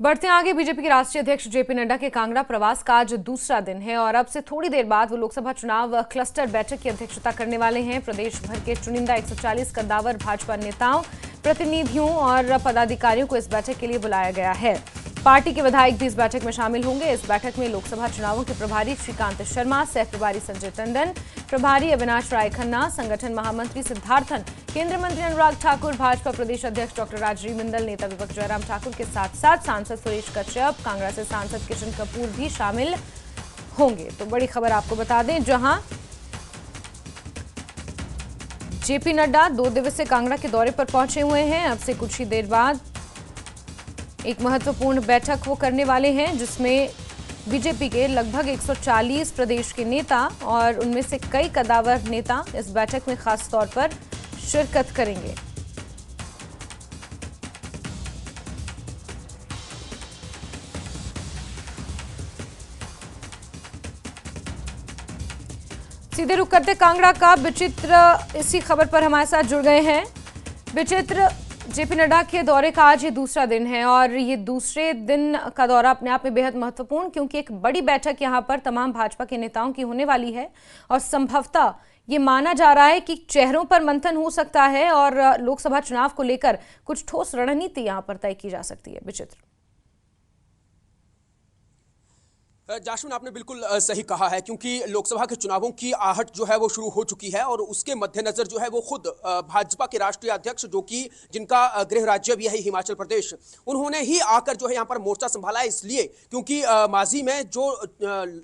बढ़ते आगे, बीजेपी के राष्ट्रीय अध्यक्ष जेपी नड्डा के कांगड़ा प्रवास का आज दूसरा दिन है और अब से थोड़ी देर बाद वो लोकसभा चुनाव क्लस्टर बैठक की अध्यक्षता करने वाले हैं। प्रदेश भर के चुनिंदा 140 कद्दावर भाजपा नेताओं, प्रतिनिधियों और पदाधिकारियों को इस बैठक के लिए बुलाया गया है। पार्टी के विधायक भी इस बैठक में शामिल होंगे। इस बैठक में लोकसभा चुनावों के प्रभारी श्रीकांत शर्मा, सह प्रभारी संजय टंडन, प्रभारी अविनाश राय खन्ना, संगठन महामंत्री सिद्धार्थन, केंद्रीय मंत्री अनुराग ठाकुर, भाजपा प्रदेश अध्यक्ष डॉक्टर राजरी बिंदल, नेता विपक्ष जयराम ठाकुर के साथ साथ सांसद सुरेश कश्यप, कांगड़ा से सांसद किशन कपूर भी शामिल होंगे। तो बड़ी खबर आपको बता दें, जहां जेपी नड्डा 2 दिवसीय कांगड़ा के दौरे पर पहुंचे हुए हैं। अब से कुछ ही देर बाद एक महत्वपूर्ण बैठक वो करने वाले हैं, जिसमें बीजेपी के लगभग 140 प्रदेश के नेता और उनमें से कई कद्दावर नेता इस बैठक में खास तौर पर शिरकत करेंगे। सीधे रुक करते कांगड़ा का। विचित्र इसी खबर पर हमारे साथ जुड़ गए हैं। विचित्र, जेपी नड्डा के दौरे का आज ये दूसरा दिन है और ये दूसरे दिन का दौरा अपने आप में बेहद महत्वपूर्ण, क्योंकि एक बड़ी बैठक यहां पर तमाम भाजपा के नेताओं की होने वाली है और संभवतः ये माना जा रहा है कि चेहरों पर मंथन हो सकता है और लोकसभा चुनाव को लेकर कुछ ठोस रणनीति यहां पर तय की जा सकती है। विचित्र, जाशुन, आपने बिल्कुल सही कहा है, क्योंकि लोकसभा के चुनावों की आहट जो है वो शुरू हो चुकी है और उसके मद्देनजर जो है वो खुद भाजपा के राष्ट्रीय अध्यक्ष, जो कि जिनका गृह राज्य भी है हिमाचल प्रदेश, उन्होंने ही आकर जो है यहाँ पर मोर्चा संभाला है। इसलिए क्योंकि माजी में जो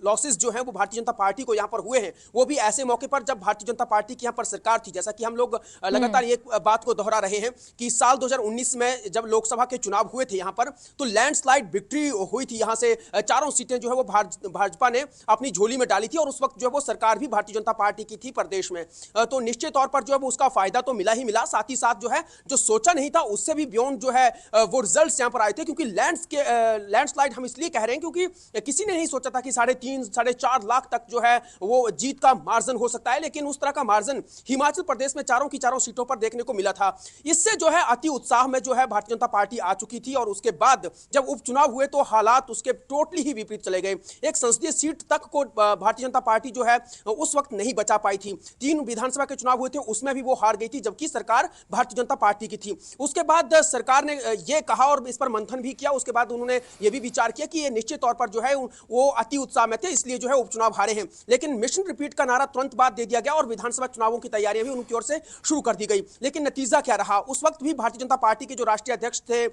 लॉसेस जो है वो भारतीय जनता पार्टी को यहाँ पर हुए हैं, वो भी ऐसे मौके पर जब भारतीय जनता पार्टी की यहाँ पर सरकार थी। जैसा कि हम लोग लगातार एक बात को दोहरा रहे हैं कि साल 2019 में जब लोकसभा के चुनाव हुए थे यहाँ पर, तो लैंडस्लाइड विक्ट्री हुई थी। यहाँ से 4 सीटें जो है वो भाजपा ने अपनी झोली में डाली थी और उस वक्त जो है वो सरकार भी भारतीय जनता पार्टी की थी प्रदेश में। तो निश्चित तौर पर जो है वो उसका फायदा तो मिला ही मिला, साथ ही साथ जो है जो सोचा नहीं था उससे भी बियॉन्ड जो है वो रिजल्ट्स यहां पर आए थे। क्योंकि लैंडस्लाइड हम इसलिए कह रहे हैं क्योंकि किसी ने नहीं सोचा था कि 3.5-4.5 लाख तक जो है वो जीत का मार्जिन हो सकता है, लेकिन उस तरह का मार्जिन हिमाचल प्रदेश में चारों की चारों सीटों पर देखने को मिला था। इससे जो है अति उत्साह में जो है भारतीय जनता पार्टी आ चुकी थी और उसके बाद जब उपचुनाव हुए तो हालात उसके टोटली ही विपरीत चले गए। एक संसदीय सीट तक को भारतीय जनता पार्टी जो है उस वक्त नहीं बचा पाई थी। 3 विधानसभा के चुनाव हुए थे, उसमें भी वो हार गई थी, जबकि सरकार भारतीय जनता पार्टी की थी। उसके बाद सरकार ने ये कहा और इस पर मंथन भी किया। उसके बाद उन्होंने ये भी विचार किया कि ये निश्चित तौर पर जो है वो अति उत्साह में थे, इसलिए जो है उपचुनाव हारे हैं। लेकिन मिशन रिपीट का नारा तुरंत बाद दे दिया गया और विधानसभा चुनावों की तैयारियां भी उनकी ओर से शुरू कर दी गई। लेकिन नतीजा क्या रहा? उस वक्त भी भारतीय जनता पार्टी के जो राष्ट्रीय अध्यक्ष थे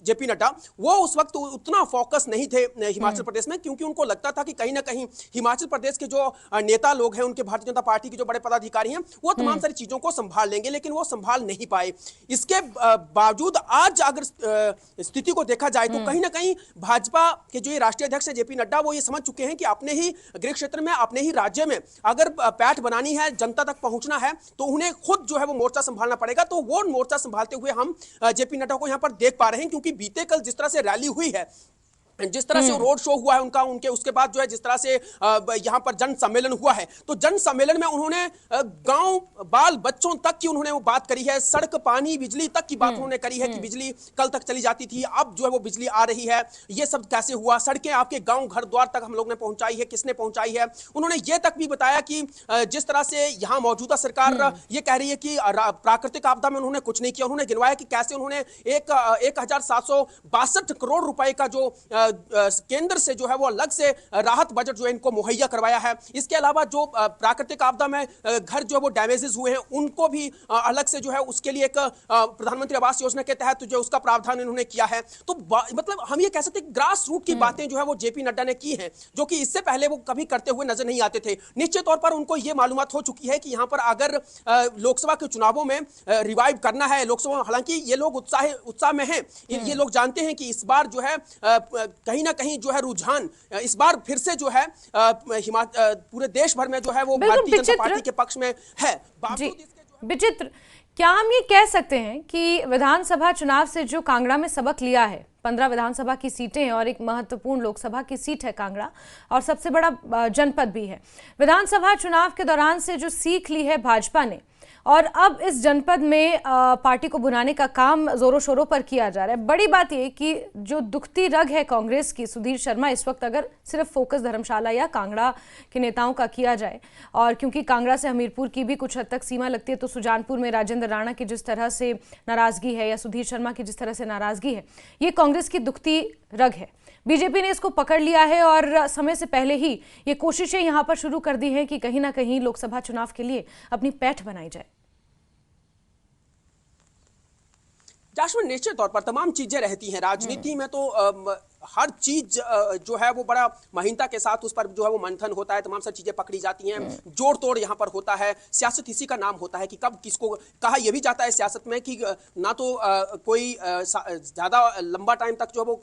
जेपी नड्डा, वो उस वक्त उतना फोकस नहीं थे हिमाचल प्रदेश में, क्योंकि उनको लगता था कि कहीं ना कहीं हिमाचल प्रदेश के जो नेता लोग हैं, उनके भारतीय जनता पार्टी के जो बड़े पदाधिकारी हैं, वो तमाम सारी चीजों को संभाल लेंगे, लेकिन वो संभाल नहीं पाए। इसके बावजूद आज अगर स्थिति को देखा जाए तो कहीं ना कहीं भाजपा के जो ये राष्ट्रीय अध्यक्ष है जेपी नड्डा, वो ये समझ चुके हैं कि अपने ही गृह क्षेत्र में, अपने ही राज्य में अगर पैठ बनानी है, जनता तक पहुंचना है, तो उन्हें खुद जो है वो मोर्चा संभालना पड़ेगा। तो वो मोर्चा संभालते हुए हम जेपी नड्डा को यहां पर देख पा रहे हैं, क्योंकि बीते कल जिस तरह से रैली हुई है, जिस तरह से रोड शो हुआ है उनके उसके बाद जो है जिस तरह से यहां पर जन सम्मेलन हुआ है, तो जन सम्मेलन में उन्होंने गांव बाल बच्चों तक की उन्होंने वो बात करी है। सड़क, पानी, बिजली तक की बात उन्होंने करी है कि बिजली कल तक चली जाती थी, अब जो है वो बिजली आ रही है, ये सब कैसे हुआ। सड़कें आपके गांव घर द्वार तक हम लोग ने पहुंचाई है, किसने पहुंचाई है। उन्होंने ये तक भी बताया कि जिस तरह से यहां मौजूदा सरकार ये कह रही है कि प्राकृतिक आपदा में उन्होंने कुछ नहीं किया। उन्होंने गिनवाया कि कैसे उन्होंने 1762 करोड़ रुपए का जो केंद्र से जो है वो अलग से राहत बजट जो है इनको मुहैया करवाया है। इसके अलावा जो प्राकृतिक आपदा में घर जो है वो डैमेजेस हुए हैं, उनको भी अलग से जो है उसके लिए एक प्रधानमंत्री आवास योजना के तहत जो उसका प्रावधान इन्होंने किया है। तो मतलब हम ये कह सकते हैं ग्रास रूट की बातें जो है वो जेपी नड्डा ने की हैं, जो कि इससे पहले वो कभी करते हुए नजर नहीं आते थे। निश्चित तौर पर उनको ये मालूमात हो चुकी है कि यहाँ पर अगर लोकसभा के चुनावों में रिवाइव करना है लोकसभा, हालांकि ये लोग उत्साह में हैं, ये लोग जानते हैं कि इस बार जो है कहीं ना कहीं जो है रुझान इस बार फिर से जो है पूरे देश भर में जो है वो भारतीय जनता पार्टी के पक्ष में है। विचित्र, क्या हम ये कह सकते हैं कि विधानसभा चुनाव से जो कांगड़ा में सबक लिया है, 15 विधानसभा की सीटें हैं और एक महत्वपूर्ण लोकसभा की सीट है कांगड़ा और सबसे बड़ा जनपद भी है, विधानसभा चुनाव के दौरान से जो सीख ली है भाजपा ने और अब इस जनपद में पार्टी को बुलाने का काम जोरों शोरों पर किया जा रहा है। बड़ी बात यह कि जो दुखती रग है कांग्रेस की, सुधीर शर्मा, इस वक्त अगर सिर्फ फोकस धर्मशाला या कांगड़ा के नेताओं का किया जाए, और क्योंकि कांगड़ा से हमीरपुर की भी कुछ हद तक सीमा लगती है, तो सुजानपुर में राजेंद्र राणा की जिस तरह से नाराजगी है या सुधीर शर्मा की जिस तरह से नाराजगी है, ये कांग्रेस की दुखती रग है। बीजेपी ने इसको पकड़ लिया है और समय से पहले ही ये कोशिशें यहां पर शुरू कर दी हैं कि कहीं ना कहीं लोकसभा चुनाव के लिए अपनी पैठ बनाई जाए। जाशमीन, निश्चित तौर पर तमाम चीजें रहती हैं राजनीति में, तो हर चीज जो है वो बड़ा महीनता के साथ उस पर जो है वो मंथन होता है, तमाम सारी चीजें पकड़ी जाती हैं, जोड़ तोड़ यहाँ पर होता है। सियासत इसी का नाम होता है कि कब किसको कहा यह भी जाता है सियासत में कि ना तो कोई ज्यादा लंबा टाइम तक जो है वो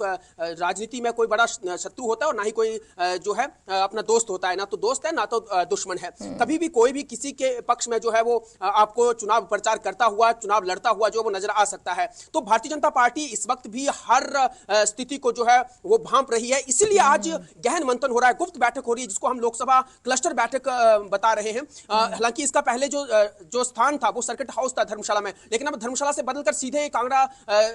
राजनीति में कोई बड़ा शत्रु होता है और ना ही कोई जो है अपना दोस्त होता है, ना तो दोस्त है ना तो दुश्मन है। कभी भी कोई भी किसी के पक्ष में जो है वो आपको चुनाव प्रचार करता हुआ, चुनाव लड़ता हुआ जो वो नजर आ सकता है। तो भारतीय जनता पार्टी इस वक्त भी हर स्थिति को जो है वो भांप रही है, इसीलिए आज गहन मंथन हो रहा है, गुप्त बैठक हो रही है, जिसको हम लोकसभा क्लस्टर बैठक बता रहे हैं। हालांकि इसका पहले जो स्थान था वो सर्किट हाउस था धर्मशाला में, लेकिन अब धर्मशाला से बदलकर सीधे कांगड़ा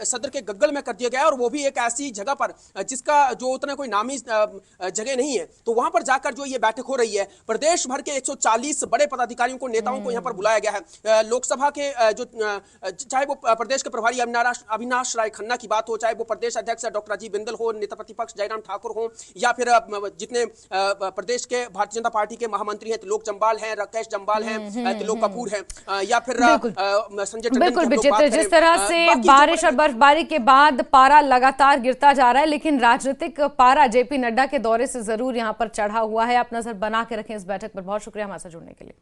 सदर के गग्गल में कर दिया गया है, और वो भी एक ऐसी जगह पर जिसका जो उतना कोई नामी जगह नहीं है। तो वहां पर जाकर जो ये बैठक हो रही है, प्रदेश भर के 140 बड़े पदाधिकारियों को, नेताओं को यहां पर बुलाया गया है। लोकसभा के जो चाहे वो प्रदेश के प्रभारी अविनाश राय खन्ना की बात हो, चाहे वो प्रदेश अध्यक्ष डॉक्टर अजीत बिंदल हो, नेता प्रतिपक्ष जयराम ठाकुर हो, या फिर जितने प्रदेश के भारतीय जनता पार्टी के महामंत्री हैं, त्रिलोक जम्वाल हैं, राकेश जम्वाल हैं, त्रिलोक कपूर हैं, या फिर संजय टंडन। बिल्कुल विचित्र, जिस तरह से बारिश और बर्फबारी के बाद पारा लगातार गिरता जा रहा है, लेकिन राजनीतिक पारा जेपी नड्डा के दौरे से जरूर यहां पर चढ़ा हुआ है। आप नजर बना के रखें इस बैठक पर। बहुत शुक्रिया हमारे साथ जुड़ने के लिए।